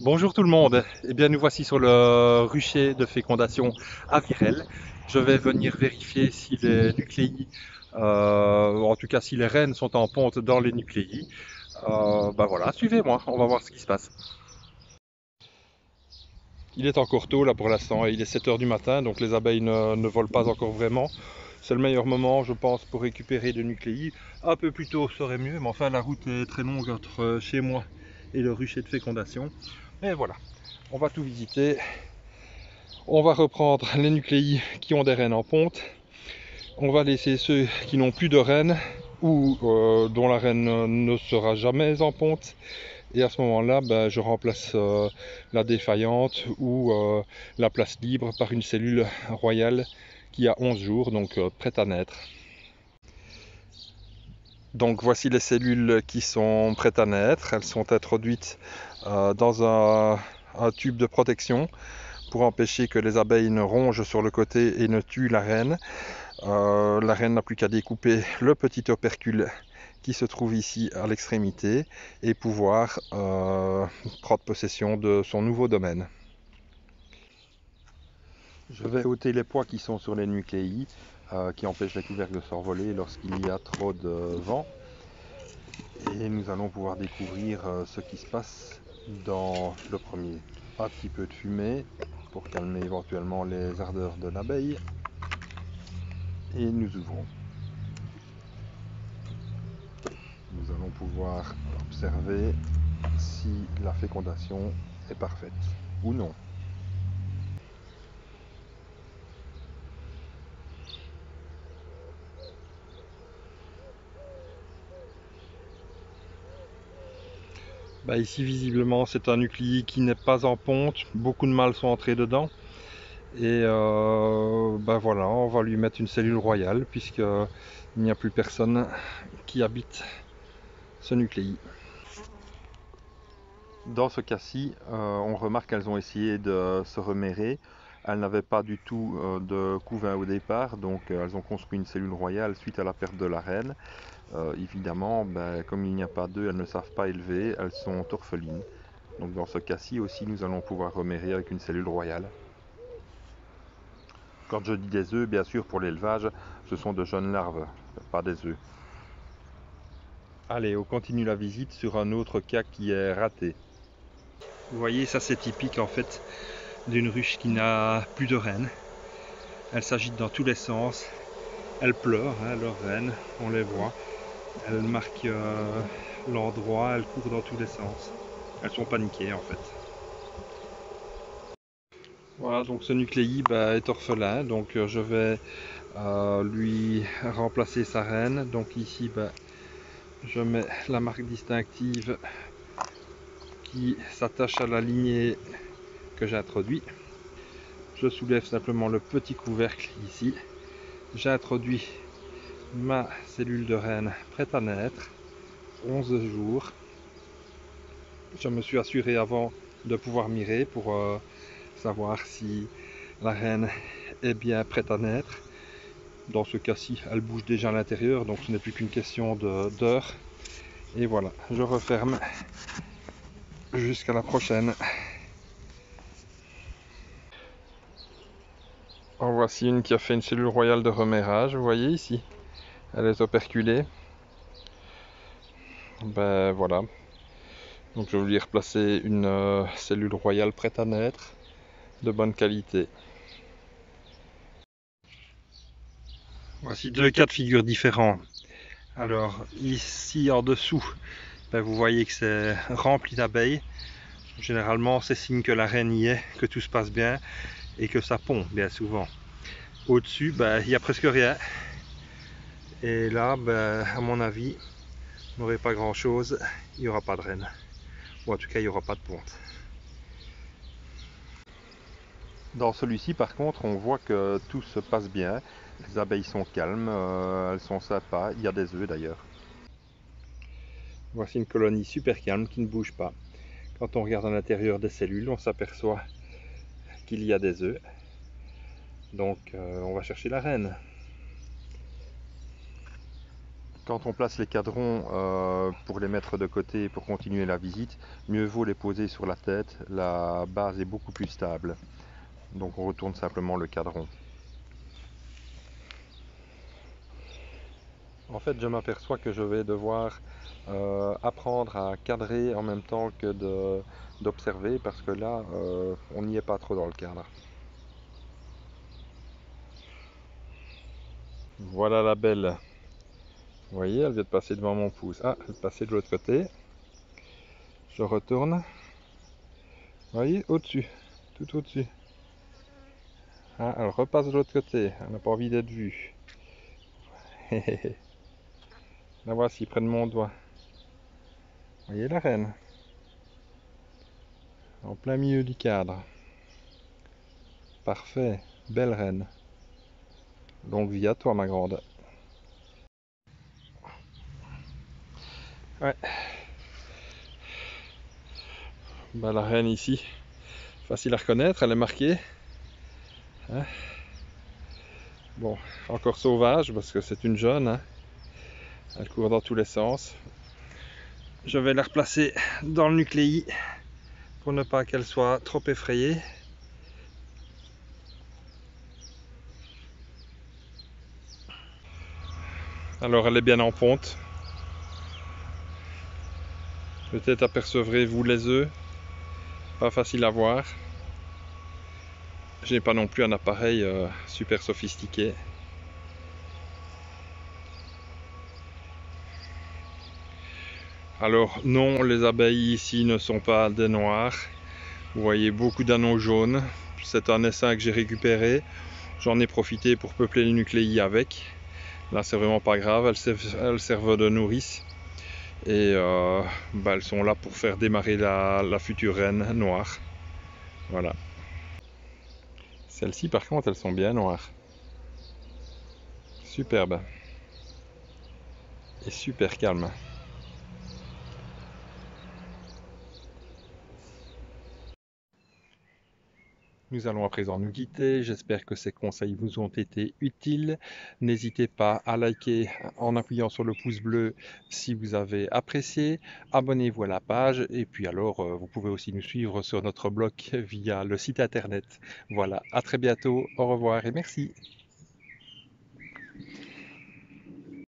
Bonjour tout le monde, eh bien nous voici sur le rucher de fécondation à Virel. Je vais venir vérifier si les nucléi, en tout cas si les reines sont en ponte dans les nucléi. Voilà, suivez-moi, on va voir ce qui se passe. Il est encore tôt là pour l'instant, il est 7 h du matin, donc les abeilles ne volent pas encore vraiment. C'est le meilleur moment je pense pour récupérer des nucléi. Un peu plus tôt serait mieux, mais enfin la route est très longue entre chez moi et le rucher de fécondation. Et voilà. On va tout visiter. On va reprendre les nucléi qui ont des reines en ponte. On va laisser ceux qui n'ont plus de reines ou dont la reine ne sera jamais en ponte. Et à ce moment-là, je remplace la défaillante ou la place libre par une cellule royale qui a 11 jours, donc prête à naître. Donc voici les cellules qui sont prêtes à naître. Elles sont introduites dans un tube de protection pour empêcher que les abeilles ne rongent sur le côté et ne tuent la reine. La reine n'a plus qu'à découper le petit opercule qui se trouve ici à l'extrémité et pouvoir prendre possession de son nouveau domaine. Je vais ôter les poids qui sont sur les nucléi, qui empêchent les couvercles de s'envoler lorsqu'il y a trop de vent. Et nous allons pouvoir découvrir ce qui se passe dans le premier. Un petit peu de fumée pour calmer éventuellement les ardeurs de l'abeille. Et nous ouvrons. Nous allons pouvoir observer si la fécondation est parfaite ou non. Ici visiblement c'est un nucléi qui n'est pas en ponte, beaucoup de mâles sont entrés dedans. Et voilà, on va lui mettre une cellule royale puisqu'il n'y a plus personne qui habite ce nucléi. Dans ce cas-ci, on remarque qu'elles ont essayé de se remérer. Elles n'avaient pas du tout de couvain au départ, donc elles ont construit une cellule royale suite à la perte de la reine. Évidemment, comme il n'y a pas d'œufs, elles ne savent pas élever, elles sont orphelines. Donc dans ce cas-ci aussi, nous allons pouvoir remérer avec une cellule royale. Quand je dis des œufs, bien sûr, pour l'élevage, ce sont de jeunes larves, pas des œufs. Allez, on continue la visite sur un autre cas qui est raté. Vous voyez, ça c'est typique en fait d'une ruche qui n'a plus de reines. Elles s'agitent dans tous les sens. Elles pleurent, leurs reines, on les voit. Elles marquent l'endroit, elles courent dans tous les sens. Elles sont paniquées en fait. Voilà, donc ce nucléi est orphelin, donc je vais lui remplacer sa reine. Donc ici, je mets la marque distinctive qui s'attache à la lignée que j'ai introduit. Je soulève simplement le petit couvercle ici. J'ai introduit ma cellule de reine prête à naître, 11 jours. Je me suis assuré avant de pouvoir mirer pour savoir si la reine est bien prête à naître. Dans ce cas-ci, elle bouge déjà à l'intérieur, donc ce n'est plus qu'une question d'heure. Et voilà, je referme jusqu'à la prochaine. En voici une qui a fait une cellule royale de remérage, vous voyez ici. Elle est operculée. Voilà. Donc je vais lui replacer une cellule royale prête à naître, de bonne qualité. Voici deux cas de figure différents. Alors ici en dessous, vous voyez que c'est rempli d'abeilles. Généralement c'est signe que la reine y est, que tout se passe bien et que ça pond bien souvent. Au-dessus, il n'y a presque rien. Et là, à mon avis, il n'y aurait pas grand chose, il n'y aura pas de reine. Ou en tout cas, il n'y aura pas de ponte. Dans celui-ci, par contre, on voit que tout se passe bien. Les abeilles sont calmes, elles sont sympas, il y a des œufs d'ailleurs. Voici une colonie super calme qui ne bouge pas. Quand on regarde à l'intérieur des cellules, on s'aperçoit qu'il y a des œufs. Donc on va chercher la reine. Quand on place les cadrons pour les mettre de côté pour continuer la visite, mieux vaut les poser sur la tête, la base est beaucoup plus stable. Donc on retourne simplement le cadron. En fait, je m'aperçois que je vais devoir apprendre à cadrer en même temps que d'observer parce que là, on n'y est pas trop dans le cadre. Voilà la belle. Vous voyez, elle vient de passer devant mon pouce. Ah, elle est passée de l'autre côté. Je retourne. Vous voyez, au-dessus, tout au-dessus. Ah, elle repasse de l'autre côté. Elle n'a pas envie d'être vue. La voici, près de mon doigt. Vous voyez la reine? En plein milieu du cadre. Parfait, belle reine. Longue vie à toi, ma grande. Ouais. Bah, la reine ici, facile à reconnaître, elle est marquée. Hein, bon, encore sauvage parce que c'est une jeune. Hein. Elle court dans tous les sens. Je vais la replacer dans le nucléi pour ne pas qu'elle soit trop effrayée. Alors elle est bien en ponte. Peut-être apercevrez-vous les œufs. Pas facile à voir. Je n'ai pas non plus un appareil super sophistiqué. Alors non, les abeilles ici ne sont pas des noirs. Vous voyez beaucoup d'anneaux jaunes. C'est un essaim que j'ai récupéré. J'en ai profité pour peupler le nucléi avec. Là c'est vraiment pas grave, elles servent de nourrice. Et elles sont là pour faire démarrer la future reine noire. Voilà. Celles-ci par contre elles sont bien noires. Superbe. Et super calme. Nous allons à présent nous quitter. J'espère que ces conseils vous ont été utiles. N'hésitez pas à liker en appuyant sur le pouce bleu si vous avez apprécié. Abonnez-vous à la page et puis alors vous pouvez aussi nous suivre sur notre blog via le site internet. Voilà, à très bientôt, au revoir et merci.